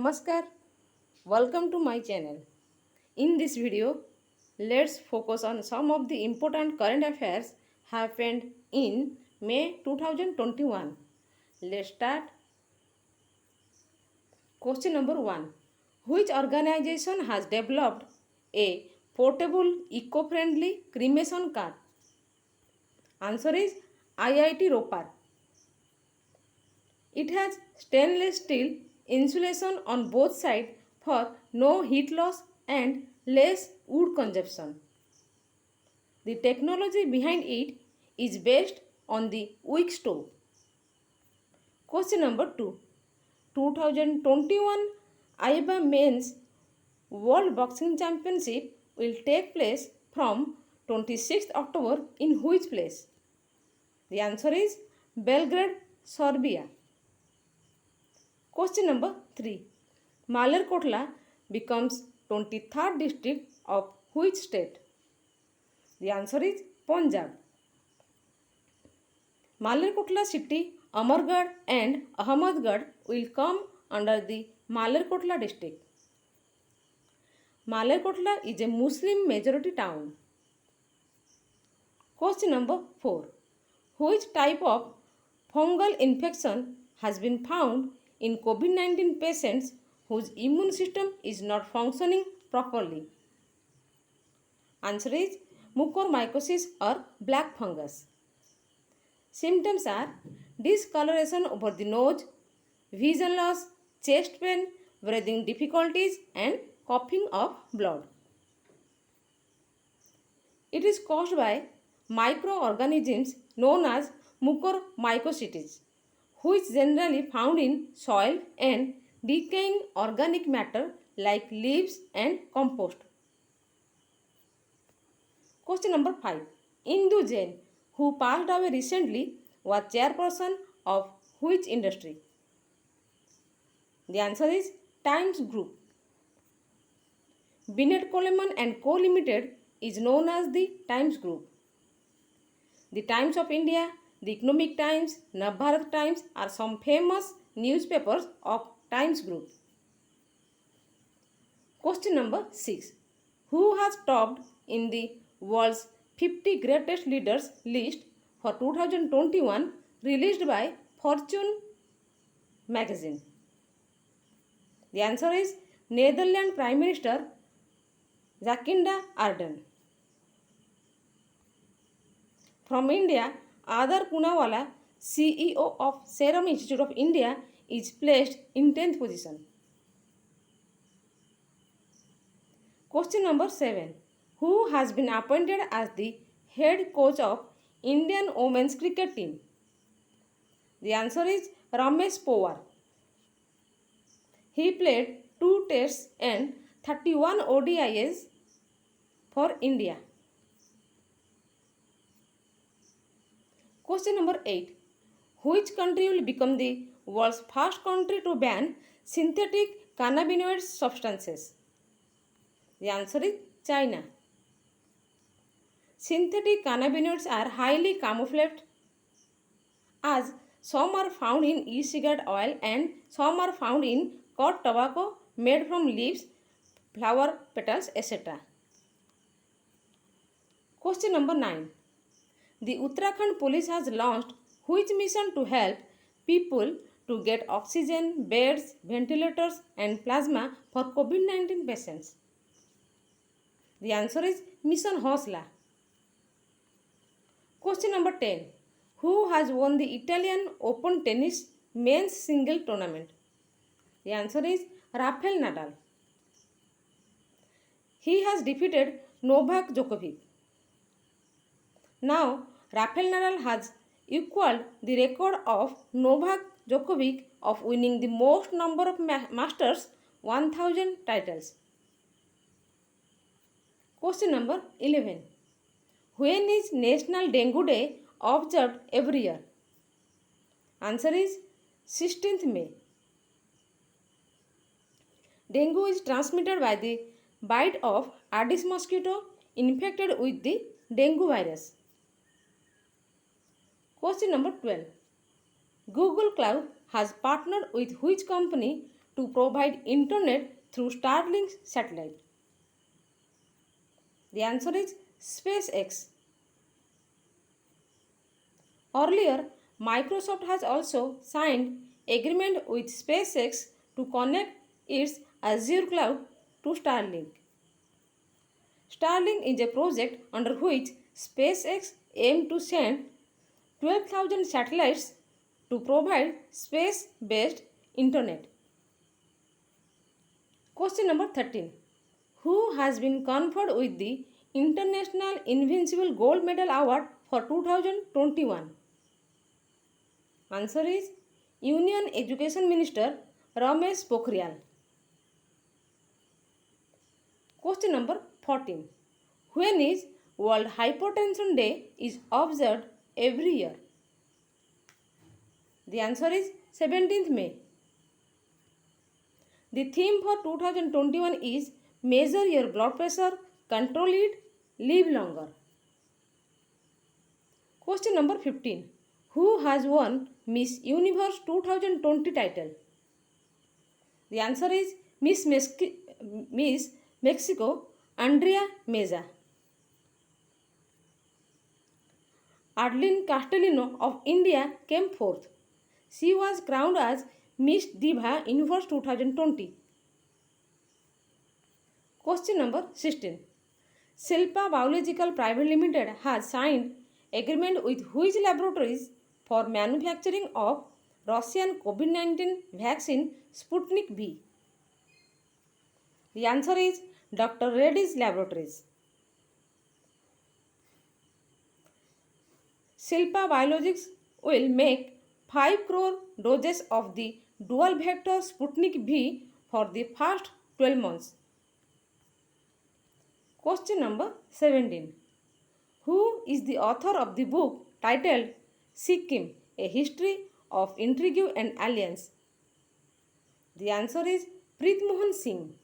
Namaskar, welcome to my channel. In this video, let's focus on some of the important current affairs happened in May 2021. Let's start. Question number 1. Which organization has developed a portable eco-friendly cremation cart? Answer is IIT Ropar. It has stainless steel insulation on both sides for no heat loss and less wood consumption. The technology behind it is based on the wick stove. Question number 2. 2021 IBA Men's World Boxing Championship will take place from 26th October in which place? The answer is Belgrade, Serbia. Question number 3. Malerkotla becomes 23rd district of which state? The answer is Punjab. Malerkotla city, Amargarh and Ahmedgarh will come under the Malerkotla district. Malerkotla is a Muslim majority town. Question number 4. Which type of fungal infection has been found in COVID-19 patients whose immune system is not functioning properly? Answer is mucormycosis or black fungus. Symptoms are discoloration over the nose, vision loss, chest pain, breathing difficulties and coughing of blood. It is caused by microorganisms known as mucormycosis, which generally found in soil and decaying organic matter like leaves and compost. Question number 5. Indu Jain, who passed away recently, was chairperson of which industry? The answer is Times Group. Binet Coleman and Co Limited is known as the Times Group. The Times of India, the Economic Times, Navbharat Times are some famous newspapers of Times Group. Question number 6. Who has topped in the world's 50 greatest leaders list for 2021 released by Fortune magazine? The answer is Netherlands Prime Minister Jacinda Ardern. From India, Adar Poonawalla, CEO of Serum Institute of India, is placed in 10th position. Question number 7. Who has been appointed as the head coach of Indian women's cricket team? The answer is Ramesh Powar. He played 2 tests and 31 ODIs for India. Question number 8. Which country will become the world's first country to ban synthetic cannabinoid substances? The answer is China. Synthetic cannabinoids are highly camouflaged as some are found in e-cigarette oil and some are found in cut tobacco made from leaves, flower petals, etc. Question number 9. The Uttarakhand police has launched which mission to help people to get oxygen, beds, ventilators and plasma for COVID-19 patients? The answer is Mission Hosla. Question number 10. Who has won the Italian Open tennis men's single tournament? The answer is Rafael Nadal. He has defeated Novak Djokovic. Now, Rafael Nadal has equaled the record of Novak Djokovic of winning the most number of Masters 1000 titles. Question number 11. When is National Dengue Day observed every year? Answer is 16th May. Dengue is transmitted by the bite of Aedes mosquito infected with the dengue virus. Question number 12. Google Cloud has partnered with which company to provide internet through Starlink satellite? The answer is SpaceX. Earlier, Microsoft has also signed agreement with SpaceX to connect its Azure cloud to Starlink. Starlink is a project under which SpaceX aims to send 12,000 satellites to provide space-based internet. Question number 13. Who has been conferred with the International Invincible Gold Medal Award for 2021? Answer is Union Education Minister Ramesh Pokhriyal. Question number 14. When is World Hypertension Day is observed every year? The answer is 17th May. The theme for 2021 is Measure Your Blood Pressure, Control It, Live Longer. Question number 15. Who has won Miss Universe 2020 title? The answer is Miss Mexico, Andrea Meza. Adeline Castellino of India came fourth. She was crowned as Miss Diva Universe 2020. Question number 16. Silpa Biological Private Limited has signed agreement with which laboratories for manufacturing of Russian COVID-19 vaccine Sputnik V? The answer is Dr. Reddy's Laboratories. Silpa Biologics will make 5 crore doses of the dual vector Sputnik V for the first 12 months. Question number 17. Who is the author of the book titled Sikkim, A History of Intrigue and Alliance? The answer is Preet Mohan Singh.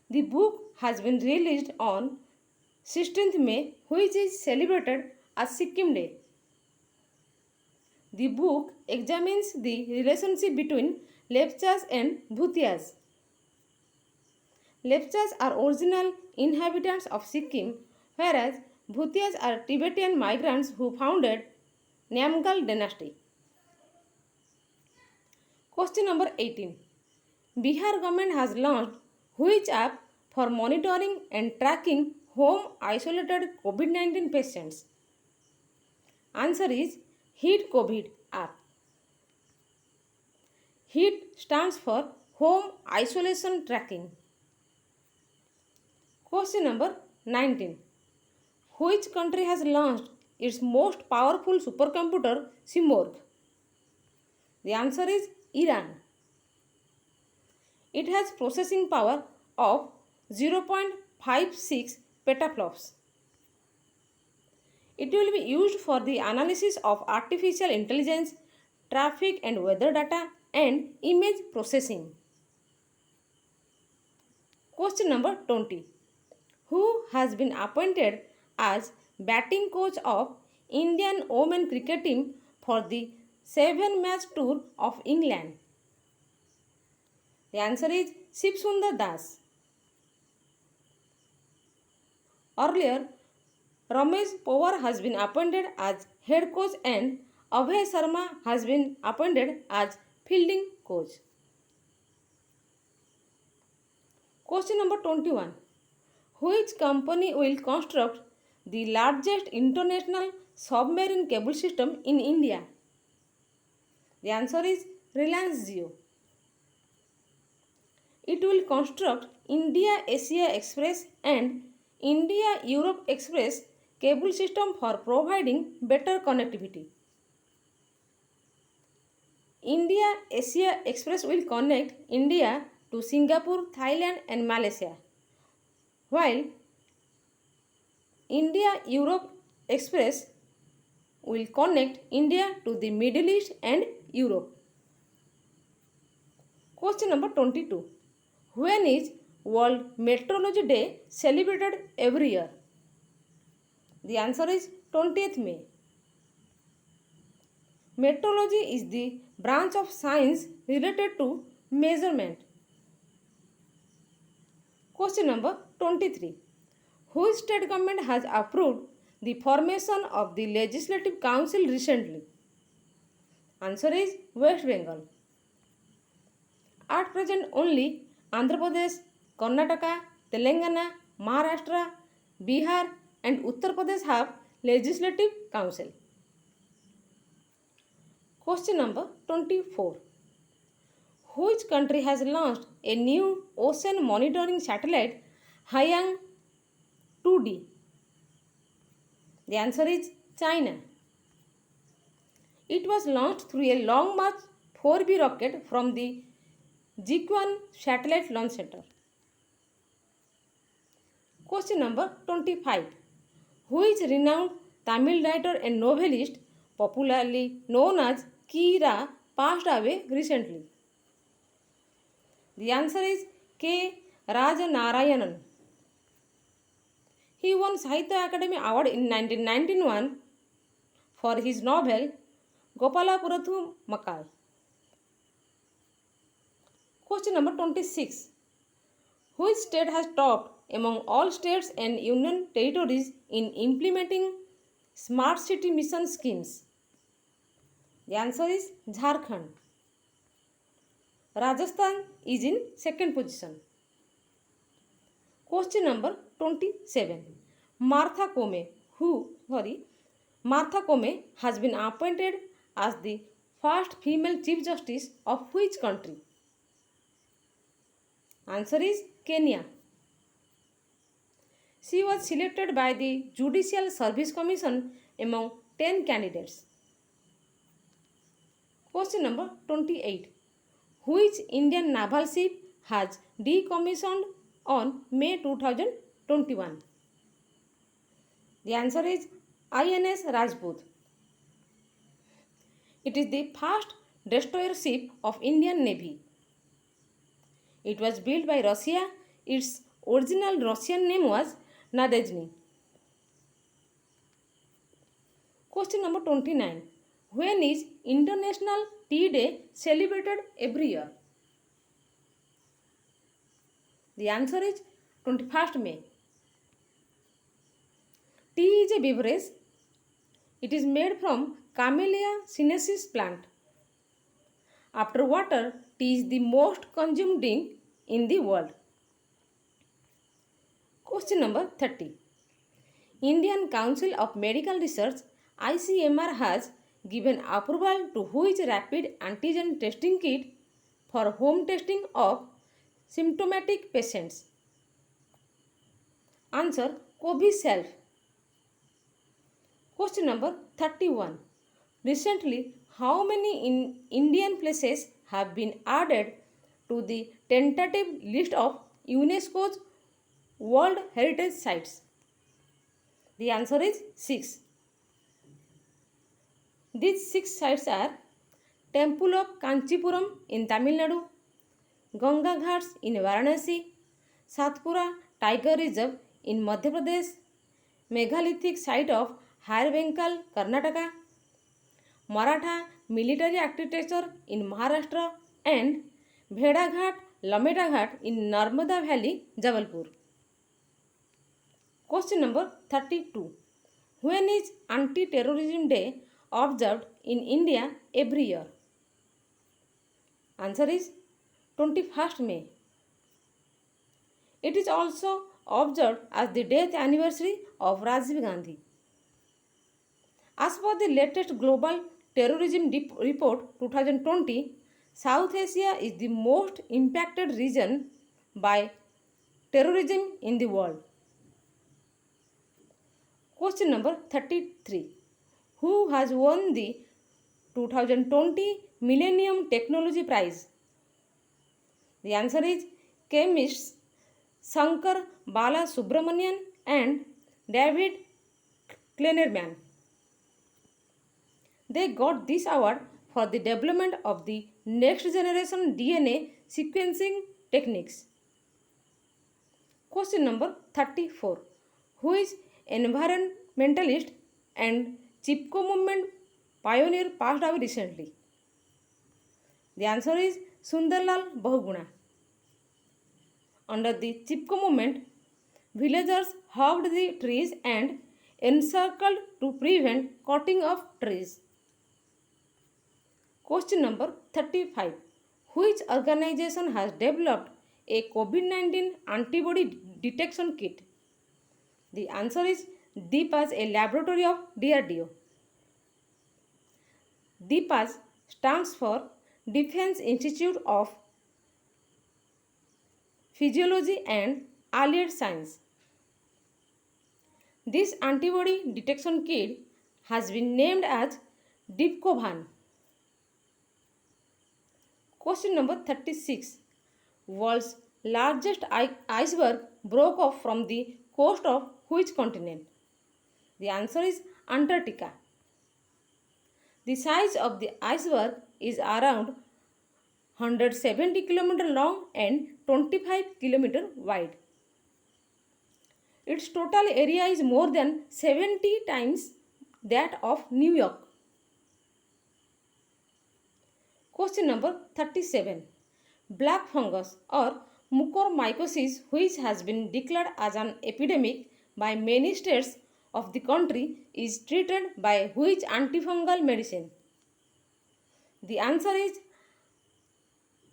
The book has been released on 16th May, which is celebrated as Sikkim Day. The book examines the relationship between Lepchas and Bhutias. Lepchas are original inhabitants of Sikkim, whereas Bhutias are Tibetan migrants who founded Namgyal dynasty. Question number 18. Bihar government has launched which app for monitoring and tracking home isolated COVID-19 patients? Answer is HIT COVID app. HIT stands for Home Isolation Tracking. Question number 19. Which country has launched its most powerful supercomputer Simorgh? The answer is Iran. It has processing power of 0.56 petaflops. It will be used for the analysis of artificial intelligence, traffic and weather data, and image processing. Question number 20. Who has been appointed as batting coach of Indian women cricket team for the 7-match tour of England? The answer is Shiv Sundar Das. Earlier, Ramesh Powar has been appointed as head coach and Abhay Sharma has been appointed as fielding coach. Question number 21. Which company will construct the largest international submarine cable system in India? The answer is Reliance Jio. It will construct India-Asia Express and India-Europe Express cable system for providing better connectivity. India-Asia Express will connect India to Singapore, Thailand and Malaysia, while India-Europe Express will connect India to the Middle East and Europe. Question number 22. When is World Meteorology Day celebrated every year? The answer is 20th May. Meteorology is the branch of science related to measurement. Question number 23. Which state government has approved the formation of the Legislative Council recently? Answer is West Bengal. At present only Andhra Pradesh, Karnataka, Telangana, Maharashtra, Bihar and Uttar Pradesh have Legislative Council. Question number 24. Which country has launched a new ocean monitoring satellite Haiyang 2D? The answer is China. It was launched through a Long March 4B rocket from the Jiuquan Satellite Launch Center. Question number 25. Who is renowned Tamil writer and novelist popularly known as Kira passed away recently? The answer is K. Rajanarayanan. He won Sahitya Academy Award in 1991 for his novel Gopalapurathu Makkal. Question number 26. Which state has topped among all states and union territories in implementing smart city mission schemes? The answer is Jharkhand. Rajasthan is in second position. Question number 27. Martha Koome has been appointed as the first female Chief Justice of which country? Answer is Kenya. She was selected by the Judicial Service Commission among 10 candidates. Question number 28. Which Indian naval ship has decommissioned on May 2021? The answer is INS Rajput. It is the first destroyer ship of Indian Navy. It was built by Russia. Its original Russian name was Nadezhny. Question number 29. When is International Tea Day celebrated every year? The answer is 21st May. Tea is a beverage. It is made from Camellia sinensis plant. After water, tea is the most consumed drink in the world. Question number 30. Indian Council of Medical Research ICMR has given approval to which rapid antigen testing kit for home testing of symptomatic patients? Answer Coviself. Question number 31. Recently, how many Indian places have been added to the tentative list of UNESCO's World Heritage Sites? The answer is 6. These 6 sites are Temple of Kanchipuram in Tamil Nadu, Ganga Ghats in Varanasi, Satpura Tiger Reserve in Madhya Pradesh, megalithic site of Hairvenkal, Karnataka, Maratha military architecture in Maharashtra, and Bheda Ghat, Lameda Ghat in Narmada Valley, Jabalpur. Question number 32. When is Anti-Terrorism Day observed in India every year? Answer is 21st May. It is also observed as the death anniversary of Rajiv Gandhi. As per the latest Global Terrorism Report 2020, South Asia is the most impacted region by terrorism in the world. Question number 33. Who has won the 2020 Millennium Technology Prize? The answer is chemists Shankar Balasubramanian and David Kleinerman. They got this award for the development of the next generation DNA sequencing techniques. Question number 34. Who is environmentalist and Chipko movement pioneer passed away recently? The answer is Sundarlal Bahuguna. Under the Chipko movement, villagers hugged the trees and encircled to prevent cutting of trees. Question number 35. Which organization has developed a COVID-19 antibody detection kit? The answer is DPAS, a laboratory of DRDO. DPAS stands for Defense Institute of Physiology and Allied Science. This antibody detection kit has been named as Dipcovan. Question number 36. World's largest iceberg broke off from the coast of which continent? The answer is Antarctica. The size of the iceberg is around 170 km long and 25 km wide. Its total area is more than 70 times that of New York. Question number 37. Black fungus or mucormycosis, which has been declared as an epidemic by many states of the country, is treated by which antifungal medicine? The answer is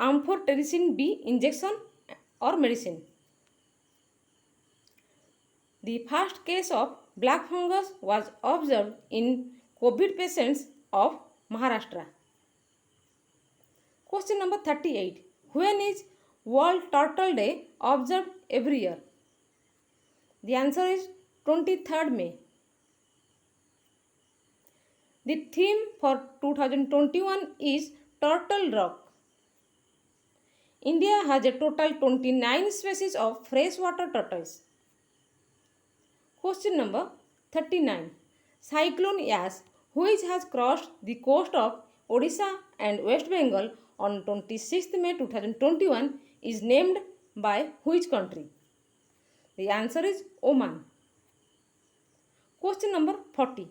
amphotericin B injection or medicine. The first case of black fungus was observed in COVID patients of Maharashtra. Question number 38. When is World Turtle Day observed every year? The answer is 23rd May. The theme for 2021 is Turtle Rock. India has a total 29 species of freshwater turtles. Question number 39. Cyclone Yaas, which has crossed the coast of Odisha and West Bengal on 26th May 2021, is named by which country? The answer is Oman. Question number 40.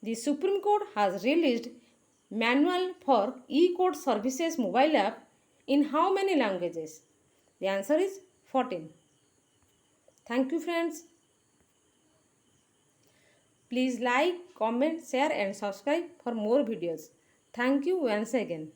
The Supreme Court has released manual for e-court services mobile app in how many languages? The answer is 14. Thank you friends. Please like, comment, share and subscribe for more videos. Thank you once again.